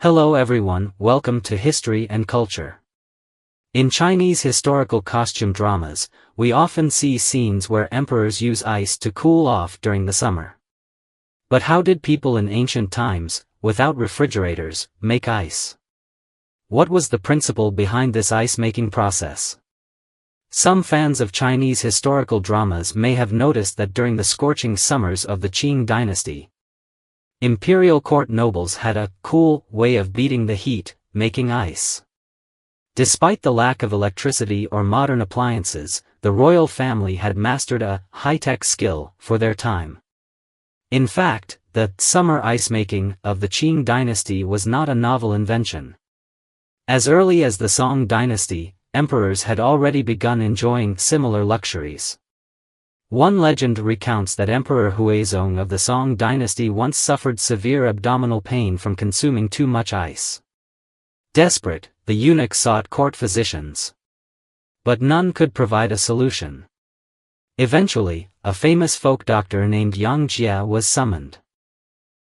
Hello everyone, welcome to History and Culture. In Chinese historical costume dramas, we often see scenes where emperors use ice to cool off during the summer. But how did people in ancient times, without refrigerators, make ice? What was the principle behind this ice-making process? Some fans of Chinese historical dramas may have noticed that during the scorching summers of the Qing dynasty, Imperial court nobles had a cool way of beating the heat, making ice. Despite the lack of electricity or modern appliances, the royal family had mastered a high-tech skill for their time. In fact, the summer ice-making of the Qing dynasty was not a novel invention. As early as the Song dynasty, emperors had already begun enjoying similar luxuries. One legend recounts that Emperor Huizong of the Song dynasty once suffered severe abdominal pain from consuming too much ice. Desperate, the eunuch sought court physicians. But none could provide a solution. Eventually, a famous folk doctor named Yang Jia was summoned.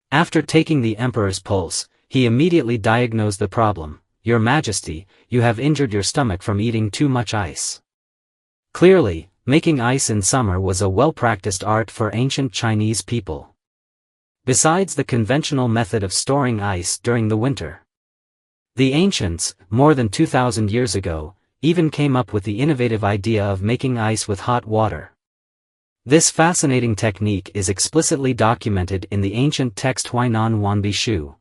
After taking the emperor's pulse, he immediately diagnosed the problem. "Your Majesty, you have injured your stomach from eating too much ice." Clearly, making ice in summer was a well-practiced art for ancient Chinese people. Besides the conventional method of storing ice during the winter, the ancients, more than 2,000 years ago, even came up with the innovative idea of making ice with hot water. This fascinating technique is explicitly documented in the ancient text Huainan Wanbi Shu.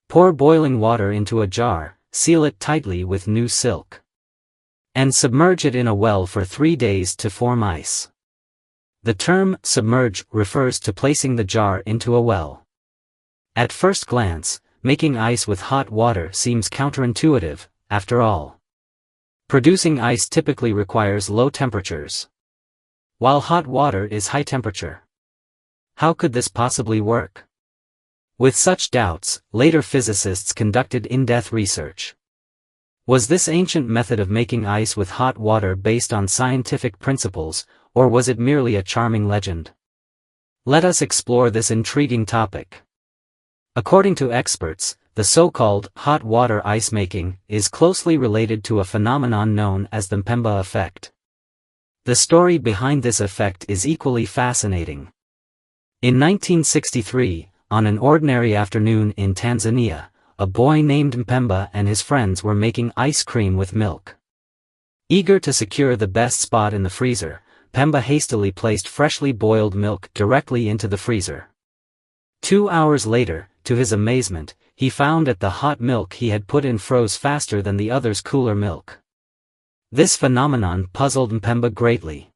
Pour boiling water into a jar, seal it tightly with new silk, and submerge it in a well for 3 days to form ice. The term submerge refers to placing the jar into a well. At first glance, making ice with hot water seems counterintuitive. After all, producing ice typically requires low temperatures, while hot water is high temperature. How could this possibly work? With such doubts, later physicists conducted in-depth research. Was this ancient method of making ice with hot water based on scientific principles, or was it merely a charming legend? Let us explore this intriguing topic. According to experts, the so-called hot water ice making is closely related to a phenomenon known as the Mpemba effect. The story behind this effect is equally fascinating. In 1963, on an ordinary afternoon in Tanzania, a boy named Mpemba and his friends were making ice cream with milk. Eager to secure the best spot in the freezer, Mpemba hastily placed freshly boiled milk directly into the freezer. 2 hours later, to his amazement, he found that the hot milk he had put in froze faster than the other's cooler milk. This phenomenon puzzled Mpemba greatly.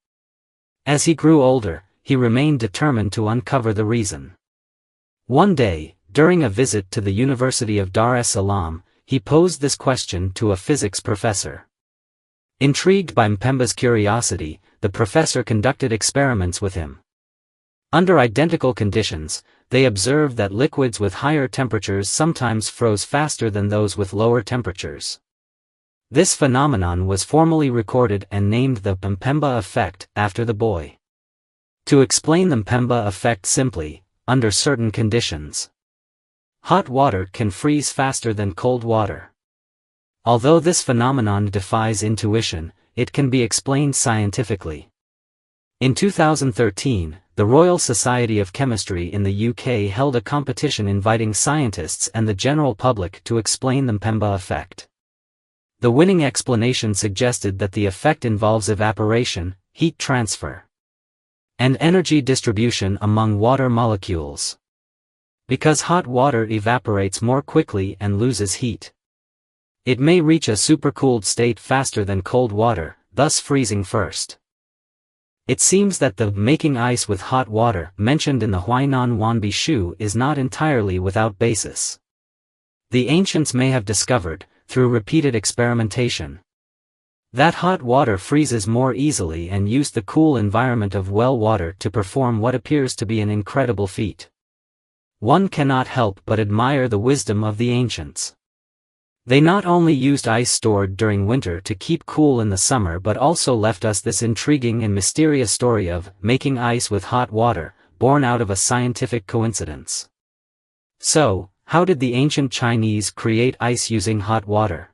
As he grew older, he remained determined to uncover the reason. One day, during a visit to the University of Dar es Salaam, he posed this question to a physics professor. Intrigued by Mpemba's curiosity, the professor conducted experiments with him. Under identical conditions, they observed that liquids with higher temperatures sometimes froze faster than those with lower temperatures. This phenomenon was formally recorded and named the Mpemba effect after the boy. To explain the Mpemba effect simply, under certain conditions, hot water can freeze faster than cold water. Although this phenomenon defies intuition, it can be explained scientifically. In 2013, the Royal Society of Chemistry in the UK held a competition inviting scientists and the general public to explain the Mpemba effect. The winning explanation suggested that the effect involves evaporation, heat transfer, and energy distribution among water molecules. Because hot water evaporates more quickly and loses heat, it may reach a supercooled state faster than cold water, thus freezing first. It seems that the making ice with hot water mentioned in the Huainan Wanbi Shu is not entirely without basis. The ancients may have discovered, through repeated experimentation, that hot water freezes more easily and used the cool environment of well water to perform what appears to be an incredible feat. One cannot help but admire the wisdom of the ancients. They not only used ice stored during winter to keep cool in the summer but also left us this intriguing and mysterious story of making ice with hot water, born out of a scientific coincidence. So, How did the ancient Chinese create ice using hot water?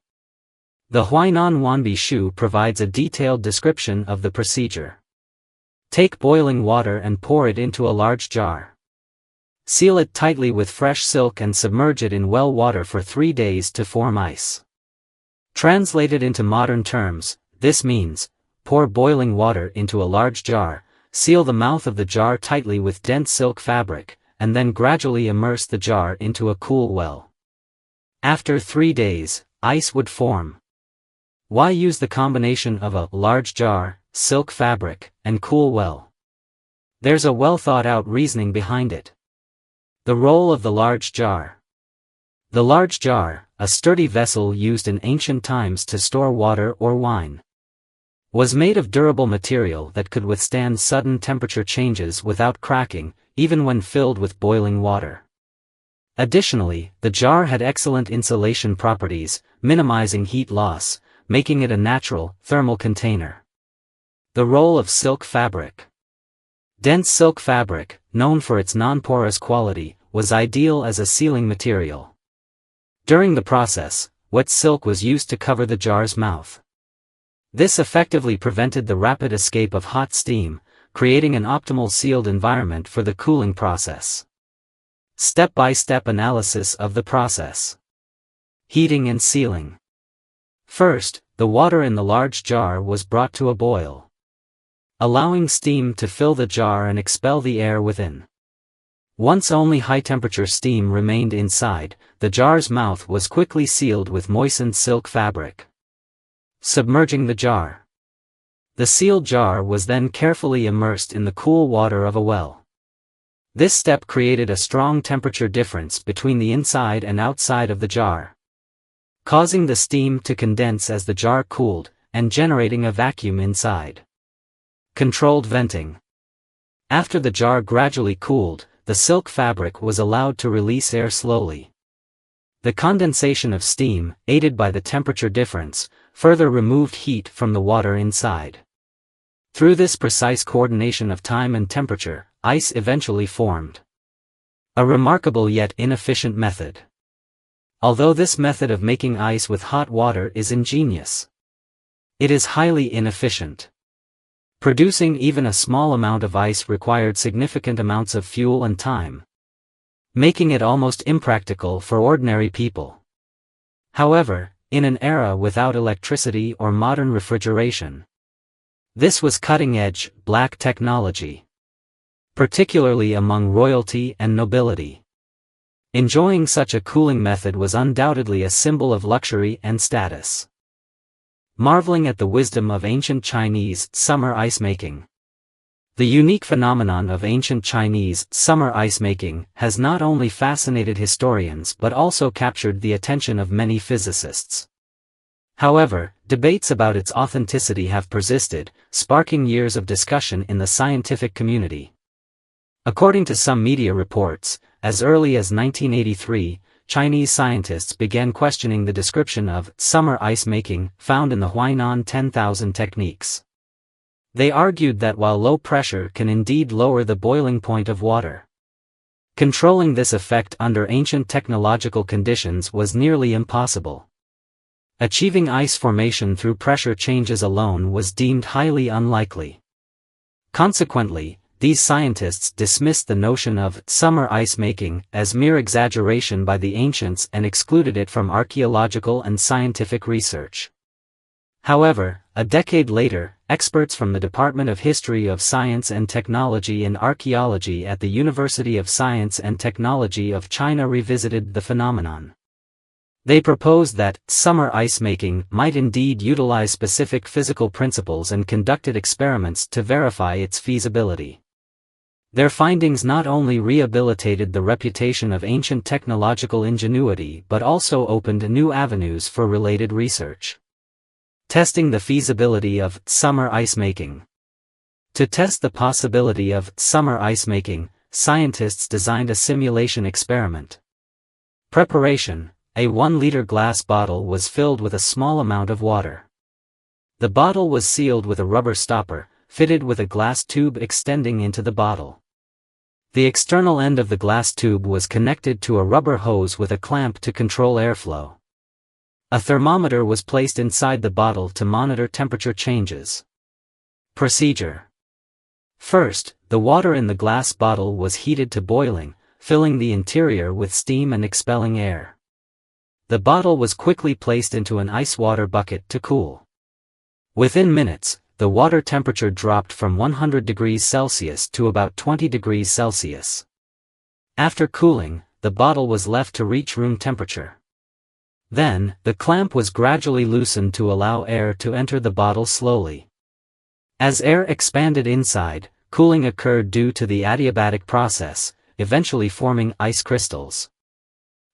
The Huainan Wanbi Shu provides a detailed description of the procedure. Take boiling water and pour it into a large jar. Seal it tightly with fresh silk and submerge it in well water for 3 days to form ice. Translated into modern terms, this means, pour boiling water into a large jar, seal the mouth of the jar tightly with dense silk fabric, and then gradually immerse the jar into a cool well. After 3 days, ice would form. Why use the combination of a large jar, silk fabric, and cool well? There's a well-thought-out reasoning behind it. The role of the large jar. The large jar, a sturdy vessel used in ancient times to store water or wine, was made of durable material that could withstand sudden temperature changes without cracking, even when filled with boiling water. Additionally, the jar had excellent insulation properties, minimizing heat loss, making it a natural, thermal container. The role of silk fabric. Dense silk fabric, known for its non-porous quality, was ideal as a sealing material. During the process, wet silk was used to cover the jar's mouth. This effectively prevented the rapid escape of hot steam, creating an optimal sealed environment for the cooling process. Step-by-step analysis of the process. Heating and sealing. First, the water in the large jar was brought to a boil, allowing steam to fill the jar and expel the air within. Once only high-temperature steam remained inside, the jar's mouth was quickly sealed with moistened silk fabric. Submerging the jar. The sealed jar was then carefully immersed in the cool water of a well. This step created a strong temperature difference between the inside and outside of the jar, causing the steam to condense as the jar cooled, and generating a vacuum inside. Controlled venting. After the jar gradually cooled, the silk fabric was allowed to release air slowly. The condensation of steam, aided by the temperature difference, further removed heat from the water inside. Through this precise coordination of time and temperature, ice eventually formed. A remarkable yet inefficient method. Although this method of making ice with hot water is ingenious, it is highly inefficient. Producing even a small amount of ice required significant amounts of fuel and time, making it almost impractical for ordinary people. However, in an era without electricity or modern refrigeration, this was cutting-edge, black technology, particularly among royalty and nobility. Enjoying such a cooling method was undoubtedly a symbol of luxury and status. Marveling at the wisdom of ancient Chinese summer ice making. The unique phenomenon of ancient Chinese summer ice making has not only fascinated historians but also captured the attention of many physicists. However, debates about its authenticity have persisted, sparking years of discussion in the scientific community. According to some media reports, as early as 1983, Chinese scientists began questioning the description of summer ice making found in the Huainan 10,000 techniques. They argued that while low pressure can indeed lower the boiling point of water, controlling this effect under ancient technological conditions was nearly impossible. Achieving ice formation through pressure changes alone was deemed highly unlikely. Consequently, these scientists dismissed the notion of summer ice making as mere exaggeration by the ancients and excluded it from archaeological and scientific research. However, a decade later, experts from the Department of History of Science and Technology and Archaeology at the University of Science and Technology of China revisited the phenomenon. They proposed that summer ice making might indeed utilize specific physical principles and conducted experiments to verify its feasibility. Their findings not only rehabilitated the reputation of ancient technological ingenuity but also opened new avenues for related research. Testing the feasibility of summer ice making. To test the possibility of summer ice making, scientists designed a simulation experiment. Preparation: a 1-liter glass bottle was filled with a small amount of water. The bottle was sealed with a rubber stopper, fitted with a glass tube extending into the bottle. The external end of the glass tube was connected to a rubber hose with a clamp to control airflow. A thermometer was placed inside the bottle to monitor temperature changes. Procedure. First, the water in the glass bottle was heated to boiling, filling the interior with steam and expelling air. The bottle was quickly placed into an ice water bucket to cool. Within minutes, the water temperature dropped from 100 degrees Celsius to about 20 degrees Celsius. After cooling, the bottle was left to reach room temperature. Then, the clamp was gradually loosened to allow air to enter the bottle slowly. As air expanded inside, cooling occurred due to the adiabatic process, eventually forming ice crystals.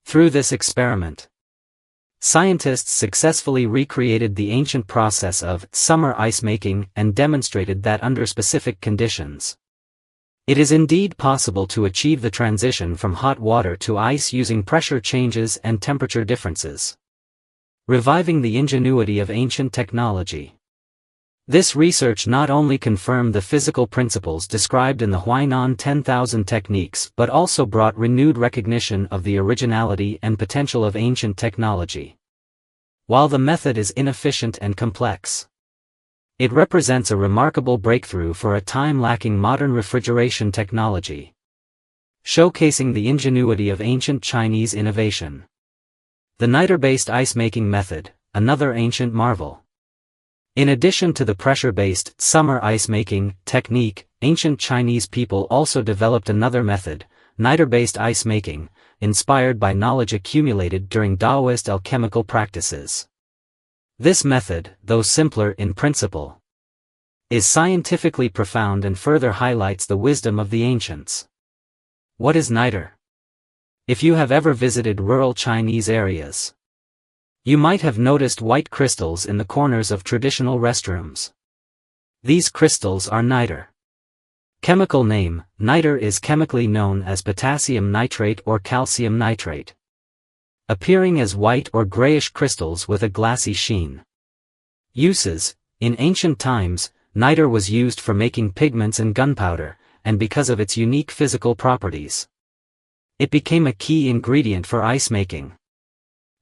Through this experiment, scientists successfully recreated the ancient process of summer ice making and demonstrated that under specific conditions, it is indeed possible to achieve the transition from hot water to ice using pressure changes and temperature differences, reviving the ingenuity of ancient technology. This research not only confirmed the physical principles described in the Huainan 10,000 techniques but also brought renewed recognition of the originality and potential of ancient technology. While the method is inefficient and complex, it represents a remarkable breakthrough for a time lacking modern refrigeration technology, showcasing the ingenuity of ancient Chinese innovation. The niter-based ice-making method, another ancient marvel. In addition to the pressure-based summer ice-making technique, ancient Chinese people also developed another method, niter-based ice-making, inspired by knowledge accumulated during Taoist alchemical practices. This method, though simpler in principle, is scientifically profound and further highlights the wisdom of the ancients. What is niter? If you have ever visited rural Chinese areas, you might have noticed white crystals in the corners of traditional restrooms. These crystals are niter. Chemical name: niter is chemically known as potassium nitrate or calcium nitrate, appearing as white or grayish crystals with a glassy sheen. Uses: in ancient times, niter was used for making pigments and gunpowder, and because of its unique physical properties, it became a key ingredient for ice making.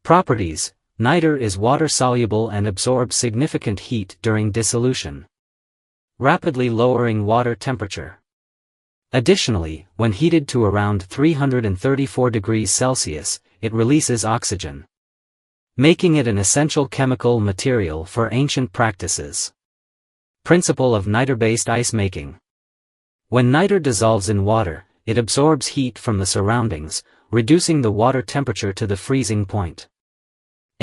Properties: niter is water-soluble and absorbs significant heat during dissolution, rapidly lowering water temperature. Additionally, when heated to around 334 degrees Celsius, it releases oxygen, making it an essential chemical material for ancient practices. Principle of niter-based ice making. When niter dissolves in water, it absorbs heat from the surroundings, reducing the water temperature to the freezing point.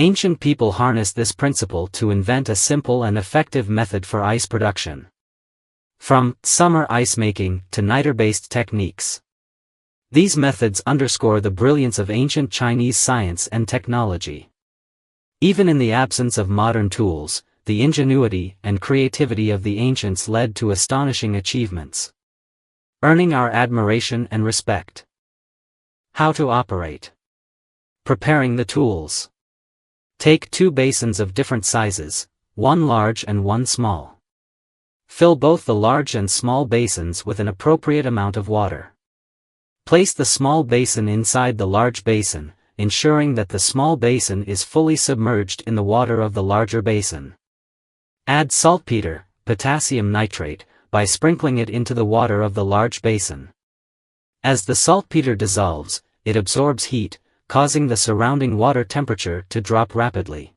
Ancient people harnessed this principle to invent a simple and effective method for ice production. From summer ice making to niter-based techniques, these methods underscore the brilliance of ancient Chinese science and technology. Even in the absence of modern tools, the ingenuity and creativity of the ancients led to astonishing achievements, earning our admiration and respect. How to operate. Preparing the tools. Take 2 basins of different sizes, one large and one small. Fill both the large and small basins with an appropriate amount of water. Place the small basin inside the large basin, ensuring that the small basin is fully submerged in the water of the larger basin. Add saltpeter, potassium nitrate, by sprinkling it into the water of the large basin. As the saltpeter dissolves, it absorbs heat, causing the surrounding water temperature to drop rapidly.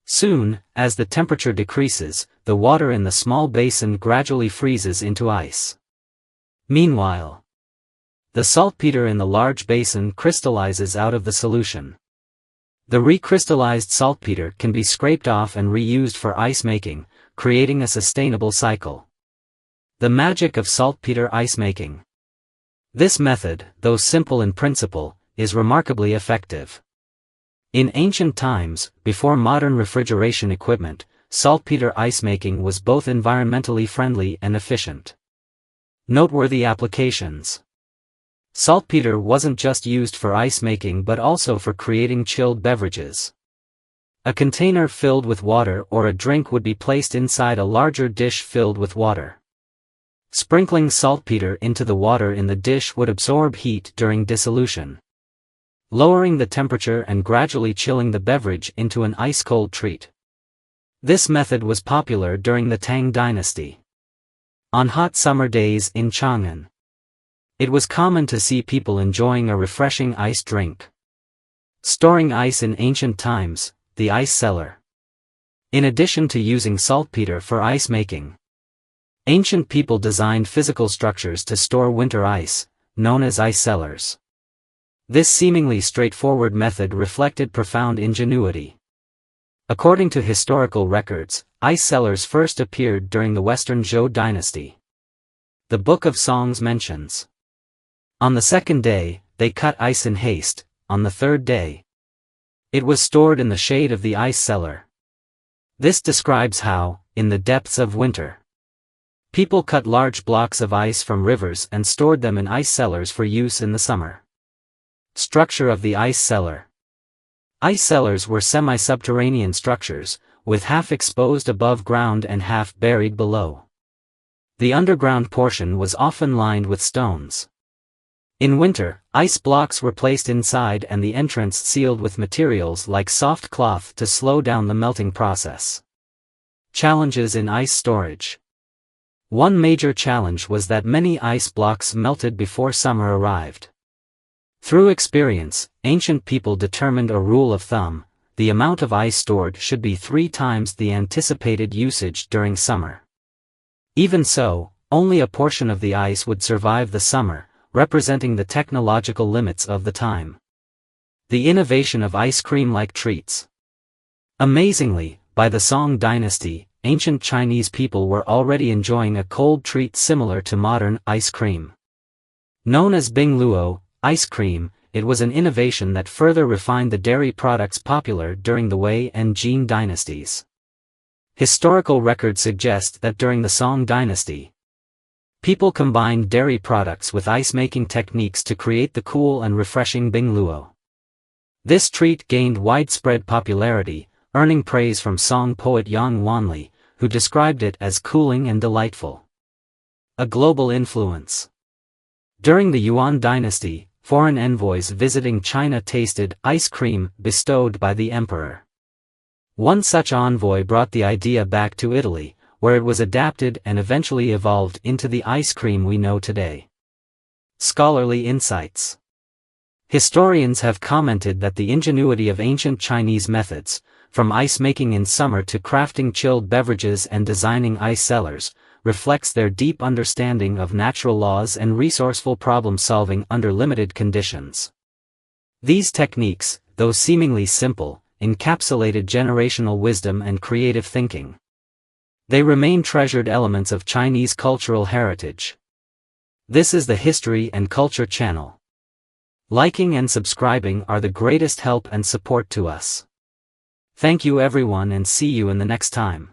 Soon, as the temperature decreases, the water in the small basin gradually freezes into ice. Meanwhile, the saltpeter in the large basin crystallizes out of the solution. The recrystallized saltpeter can be scraped off and reused for ice making, creating a sustainable cycle. The magic of saltpeter ice making. This method, though simple in principle, is remarkably effective. In ancient times, before modern refrigeration equipment, saltpeter ice making was both environmentally friendly and efficient. Noteworthy applications. Saltpeter wasn't just used for ice making but also for creating chilled beverages. A container filled with water or a drink would be placed inside a larger dish filled with water. Sprinkling saltpeter into the water in the dish would absorb heat during dissolution, lowering the temperature and gradually chilling the beverage into an ice-cold treat. This method was popular during the Tang dynasty. On hot summer days in Chang'an, it was common to see people enjoying a refreshing ice drink. Storing ice in ancient times, the ice cellar. In addition to using saltpeter for ice making, ancient people designed physical structures to store winter ice, known as ice cellars. This seemingly straightforward method reflected profound ingenuity. According to historical records, ice cellars first appeared during the Western Zhou dynasty. The Book of Songs mentions, on the second day, they cut ice in haste, on the third day, it was stored in the shade of the ice cellar. This describes how, in the depths of winter, people cut large blocks of ice from rivers and stored them in ice cellars for use in the summer. Structure of the ice cellar. Ice cellars were semi-subterranean structures, with half exposed above ground and half buried below. The underground portion was often lined with stones. In winter, ice blocks were placed inside and the entrance sealed with materials like soft cloth to slow down the melting process. Challenges in ice storage. One major challenge was that many ice blocks melted before summer arrived. Through experience, ancient people determined a rule of thumb: the amount of ice stored should be 3 times the anticipated usage during summer. Even so, only a portion of the ice would survive the summer, representing the technological limits of the time. The innovation of ice cream-like treats. Amazingly, by the Song dynasty, ancient Chinese people were already enjoying a cold treat similar to modern ice cream. Known as bingluo, ice cream, it was an innovation that further refined the dairy products popular during the Wei and Jin dynasties. Historical records suggest that during the Song dynasty, people combined dairy products with ice-making techniques to create the cool and refreshing bingluo. This treat gained widespread popularity, earning praise from Song poet Yang Wanli, who described it as cooling and delightful. A global influence. During the Yuan dynasty, foreign envoys visiting China tasted ice cream bestowed by the emperor. One such envoy brought the idea back to Italy, where it was adapted and eventually evolved into the ice cream we know today. Scholarly insights. Historians have commented that the ingenuity of ancient Chinese methods, from ice making in summer to crafting chilled beverages and designing ice cellars, reflects their deep understanding of natural laws and resourceful problem-solving under limited conditions. These techniques, though seemingly simple, encapsulated generational wisdom and creative thinking. They remain treasured elements of Chinese cultural heritage. This is the History and Culture channel. Liking and subscribing are the greatest help and support to us. Thank you everyone and see you in the next time.